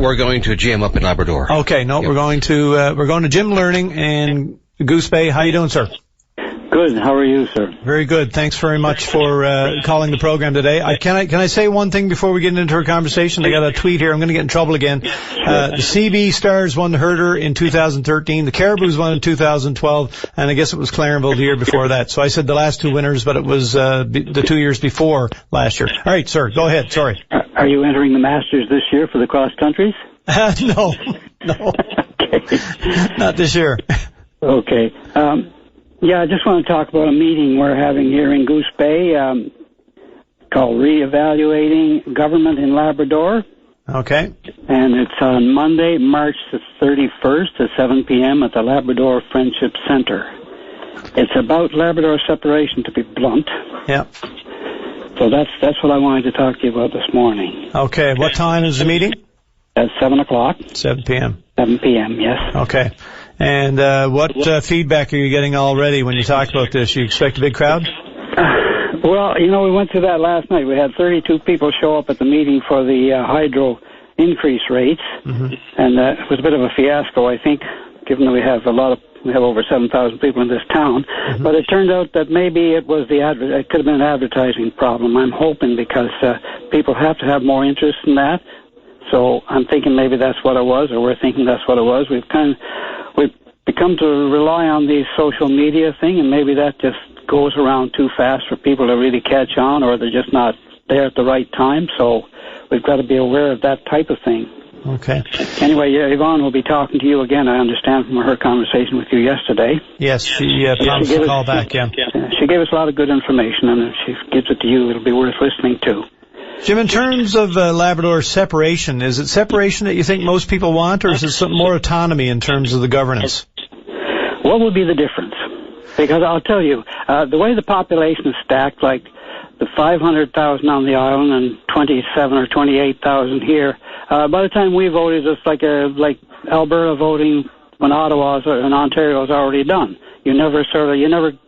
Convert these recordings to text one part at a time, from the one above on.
We're going to a gym up in Labrador. Okay, no, we're going to gym learning in Goose Bay. How you doing, sir? Good. How are you, sir? Very good. Thanks very much for calling the program today. Can I say one thing before we get into our conversation? I got a tweet here. I'm going to get in trouble again. The CB Stars won the Herder in 2013. The Caribous won in 2012, and I guess it was Clarenville the year before that. So I said the last two winners, but it was the 2 years before last year. All right, sir. Go ahead. Sorry. Are you entering the Masters this year for the cross countries? No. Okay. Not this year. Okay. Yeah, I just want to talk about a meeting we're having here in Goose Bay called ReEvaluating Government in Labrador. Okay. And it's on Monday, March the 31st at 7 p.m. at the Labrador Friendship Center. It's about Labrador separation, to be blunt. Yeah. So that's what I wanted to talk to you about this morning. Okay. What time is the meeting? At 7 o'clock. 7 p.m. 7 p.m., yes. Okay. And what feedback are you getting already when you talk about this? You expect a big crowd? Well, we went through that last night. We had 32 people show up at the meeting for the hydro increase rates, and it was a bit of a fiasco, I think, given that we have over 7,000 people in this town. But it turned out that maybe it was it could have been an advertising problem. I'm hoping, because people have to have more interest in that. So I'm thinking maybe that's what it was, or we're thinking that's what it was. We've become to rely on the social media thing, and maybe that just goes around too fast for people to really catch on, or they're just not there at the right time. So we've got to be aware of that type of thing. Okay. Anyway, Yvonne will be talking to you again, I understand, from her conversation with you yesterday. Yes, she promised to call back, yeah. She gave us a lot of good information, and if she gives it to you, it'll be worth listening to. Jim, in terms of Labrador separation, is it separation that you think most people want, or is it some more autonomy in terms of the governance? What would be the difference? Because I'll tell you, the way the population is stacked, like the 500,000 on the island and 27 or 28,000 here, by the time we voted, it's like Alberta voting when Ottawa's and Ontario's already done. You never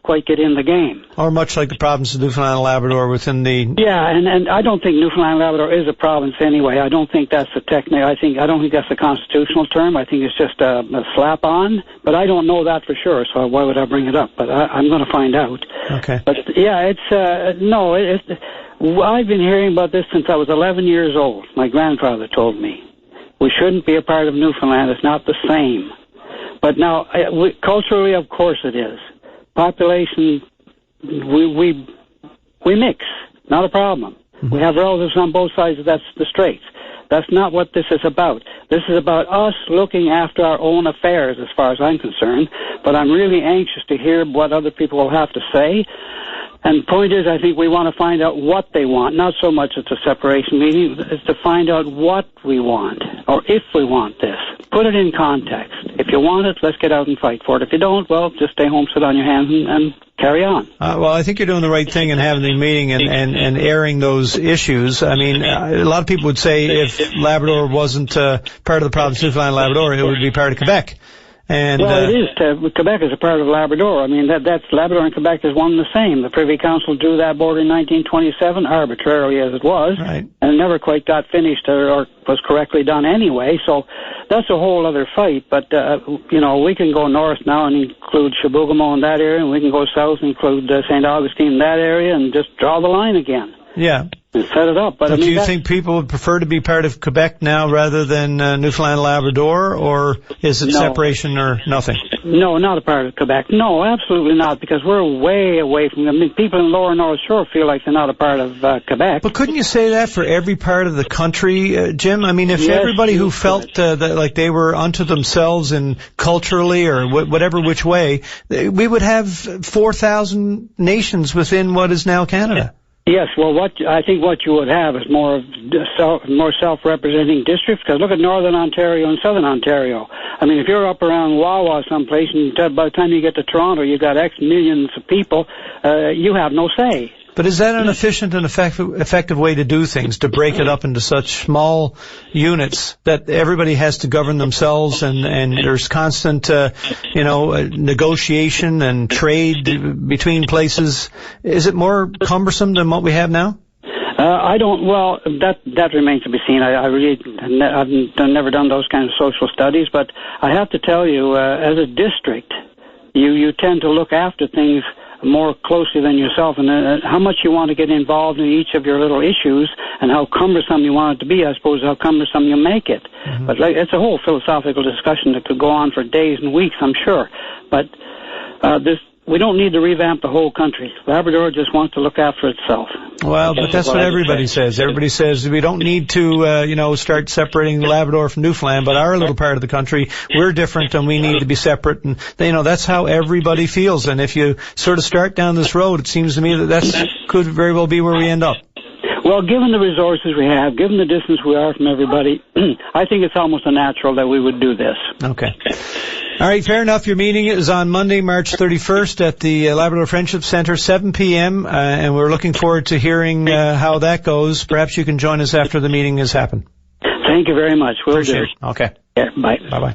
quite get in the game. Or much like the province of Newfoundland and Labrador within the... Yeah, and I don't think Newfoundland and Labrador is a province anyway. I don't think that's the technique. I don't think that's the constitutional term. I think it's just a slap-on. But I don't know that for sure, so why would I bring it up? But I'm going to find out. Okay. But yeah, I've been hearing about this since I was 11 years old. My grandfather told me. We shouldn't be a part of Newfoundland. It's not the same. But now, culturally, of course it is. Population, we mix. Not a problem. We have relatives on both sides of the straits. That's not what this is about. This is about us looking after our own affairs, as far as I'm concerned. But I'm really anxious to hear what other people will have to say. And the point is, I think we want to find out what they want. Not so much it's a separation meeting, it's to find out what we want, or if we want this. Put it in context. If you want it, let's get out and fight for it. If you don't, well, just stay home, sit on your hands, and carry on. Well, I think you're doing the right thing in having the meeting and airing those issues. I mean, a lot of people would say if Labrador wasn't part of the province of Newfoundland and Labrador, it would be part of Quebec. And, well, it is. Quebec is a part of Labrador. I mean, that's Labrador and Quebec is one and the same. The Privy Council drew that border in 1927, arbitrarily as it was, right. And it never quite got finished or was correctly done anyway. So that's a whole other fight. But we can go north now and include Chibougamau in that area, and we can go south and include St. Augustine in that area, and just draw the line again. Yeah. And set it up. But do you think people would prefer to be part of Quebec now rather than Newfoundland and Labrador, or is it separation or nothing? No, not a part of Quebec. No, absolutely not, because we're way away from them. I mean, people in Lower North Shore feel like they're not a part of Quebec. But couldn't you say that for every part of the country, Jim? I mean, if everybody who felt that like they were unto themselves in culturally or whatever which way, we would have 4,000 nations within what is now Canada. Yes, well, I think what you would have is more self-representing districts, because look at Northern Ontario and Southern Ontario. I mean, if you're up around Wawa someplace, and by the time you get to Toronto, you've got X millions of people, you have no say. But is that an efficient and effective way to do things, to break it up into such small units that everybody has to govern themselves and there's constant, negotiation and trade between places? Is it more cumbersome than what we have now? I don't. Well, that remains to be seen. I've never done those kind of social studies, but I have to tell you, as a district, you tend to look after things more closely than yourself, and how much you want to get involved in each of your little issues, and how cumbersome you want it to be. I suppose how cumbersome you make it. Mm-hmm. But it's a whole philosophical discussion that could go on for days and weeks, I'm sure. But we don't need to revamp the whole country. Labrador just wants to look after itself. Well, but that's what everybody says. Everybody says we don't need to, start separating Labrador from Newfoundland, but our little part of the country, we're different and we need to be separate. And, that's how everybody feels. And if you sort of start down this road, it seems to me that could very well be where we end up. Well, given the resources we have, given the distance we are from everybody, I think it's almost a natural that we would do this. Okay. All right, fair enough. Your meeting is on Monday, March 31st at the Labrador Friendship Centre, 7 p.m., and we're looking forward to hearing how that goes. Perhaps you can join us after the meeting has happened. Thank you very much. We'll do. Okay. Yeah, bye. Bye-bye.